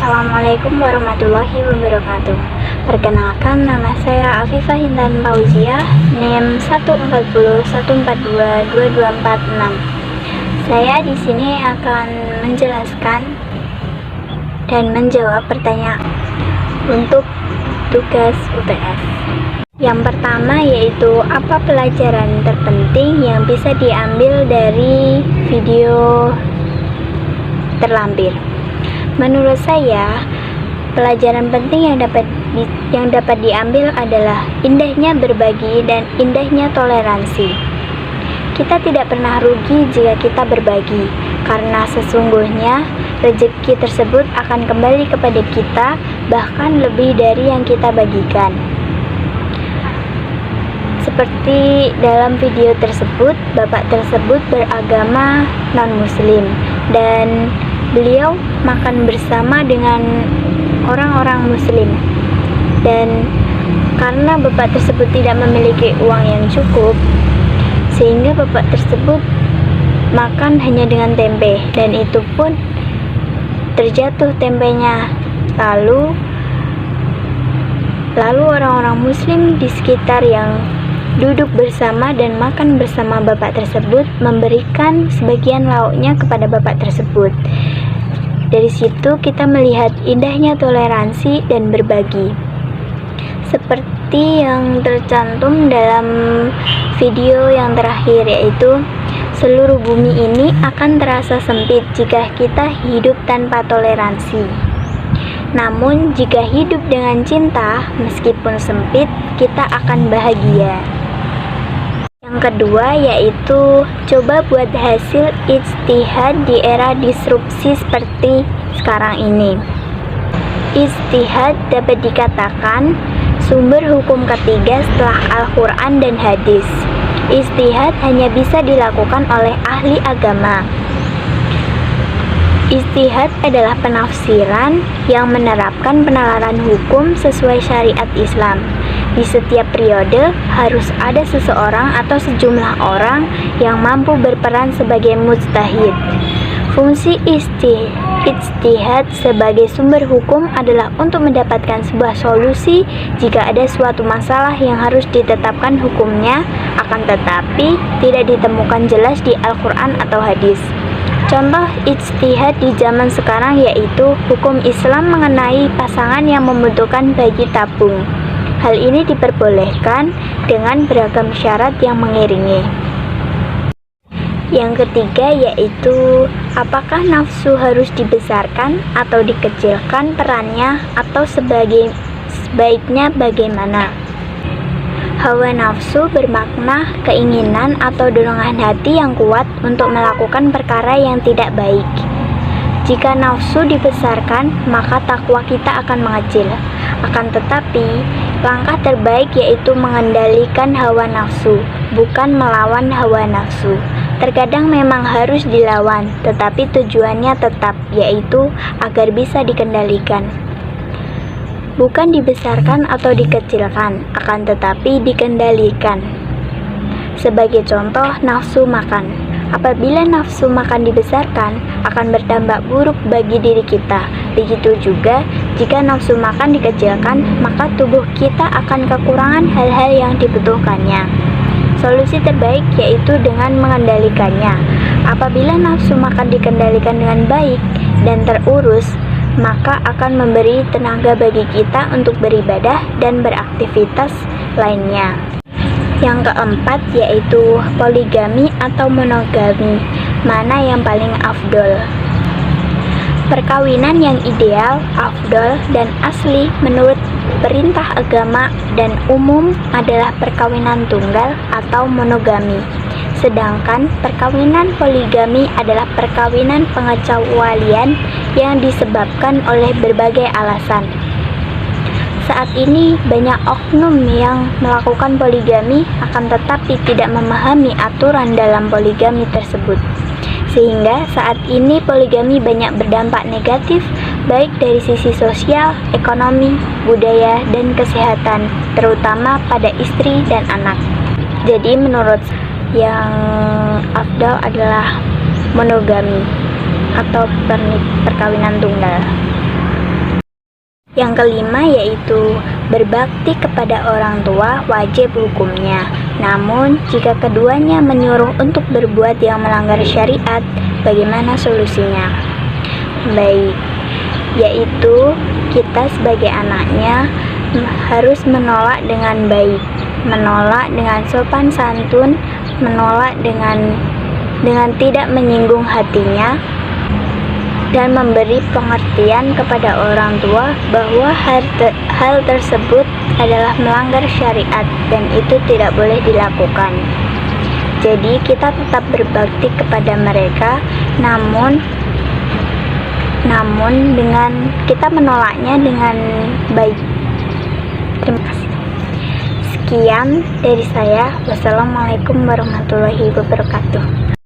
Assalamualaikum warahmatullahi wabarakatuh. Perkenalkan, nama saya Afifah Intan Fauzia, NIM 14014222446. Saya di sini akan menjelaskan dan menjawab pertanyaan untuk tugas UTS. Yang pertama yaitu, apa pelajaran terpenting yang bisa diambil dari video terlampir? Menurut saya, pelajaran penting yang dapat diambil adalah indahnya berbagi dan indahnya toleransi. Kita tidak pernah rugi jika kita berbagi, karena sesungguhnya rezeki tersebut akan kembali kepada kita, bahkan lebih dari yang kita bagikan. Seperti dalam video tersebut, bapak tersebut beragama non-muslim dan beliau makan bersama dengan orang-orang muslim, dan karena bapak tersebut tidak memiliki uang yang cukup, sehingga bapak tersebut makan hanya dengan tempe, dan itu pun terjatuh tempenya. Lalu orang-orang muslim di sekitar yang duduk bersama dan makan bersama bapak tersebut memberikan sebagian lauknya kepada bapak tersebut. Dari situ kita melihat indahnya toleransi dan berbagi. Seperti yang tercantum dalam video yang terakhir, yaitu seluruh bumi ini akan terasa sempit jika kita hidup tanpa toleransi. Namun jika hidup dengan cinta, meskipun sempit, kita akan bahagia. Yang kedua yaitu, coba buat hasil ijtihad di era disrupsi seperti sekarang ini. Ijtihad dapat dikatakan sumber hukum ketiga setelah Al-Quran dan hadis. Ijtihad hanya bisa dilakukan oleh ahli agama. Ijtihad adalah penafsiran yang menerapkan penalaran hukum sesuai syariat Islam. Di setiap periode harus ada seseorang atau sejumlah orang yang mampu berperan sebagai mujtahid. Fungsi ijtihad sebagai sumber hukum adalah untuk mendapatkan sebuah solusi jika ada suatu masalah yang harus ditetapkan hukumnya, akan tetapi tidak ditemukan jelas di Al-Quran atau hadis. Contoh ijtihad di zaman sekarang yaitu hukum Islam mengenai pasangan yang membutuhkan bayi tabung. Hal ini diperbolehkan dengan beragam syarat yang mengiringi. Yang ketiga yaitu, apakah nafsu harus dibesarkan atau dikecilkan perannya, atau sebaiknya bagaimana? Hawa nafsu bermakna keinginan atau dorongan hati yang kuat untuk melakukan perkara yang tidak baik. Jika nafsu dibesarkan, maka takwa kita akan mengecil. Akan tetapi, langkah terbaik yaitu mengendalikan hawa nafsu, bukan melawan hawa nafsu. Terkadang memang harus dilawan, tetapi tujuannya tetap, yaitu agar bisa dikendalikan. Bukan dibesarkan atau dikecilkan, akan tetapi dikendalikan. Sebagai contoh, nafsu makan. Apabila nafsu makan dibesarkan, akan berdampak buruk bagi diri kita. Begitu juga, jika nafsu makan dikecilkan, maka tubuh kita akan kekurangan hal-hal yang dibutuhkannya. Solusi terbaik yaitu dengan mengendalikannya. Apabila nafsu makan dikendalikan dengan baik dan terurus, maka akan memberi tenaga bagi kita untuk beribadah dan beraktivitas lainnya. Yang keempat yaitu poligami atau monogami. Mana yang paling afdol? Perkawinan yang ideal, afdol, dan asli menurut perintah agama dan umum adalah perkawinan tunggal atau monogami. Sedangkan perkawinan poligami adalah perkawinan pengecualian yang disebabkan oleh berbagai alasan. Saat ini banyak oknum yang melakukan poligami akan tetapi tidak memahami aturan dalam poligami tersebut. Sehingga saat ini poligami banyak berdampak negatif baik dari sisi sosial, ekonomi, budaya, dan kesehatan, terutama pada istri dan anak. Jadi menurut yang afdal adalah monogami atau perkawinan tunggal. Yang kelima yaitu berbakti kepada orang tua wajib hukumnya. Namun, jika keduanya menyuruh untuk berbuat yang melanggar syariat, bagaimana solusinya? Baik, yaitu kita sebagai anaknya harus menolak dengan baik, menolak dengan sopan santun, menolak dengan tidak menyinggung hatinya, dan memberi pengertian kepada orang tua bahwa hal tersebut adalah melanggar syariat dan itu tidak boleh dilakukan. Jadi kita tetap berbakti kepada mereka, namun dengan kita menolaknya dengan baik. Terima kasih. Sekian dari saya. Wassalamualaikum warahmatullahi wabarakatuh.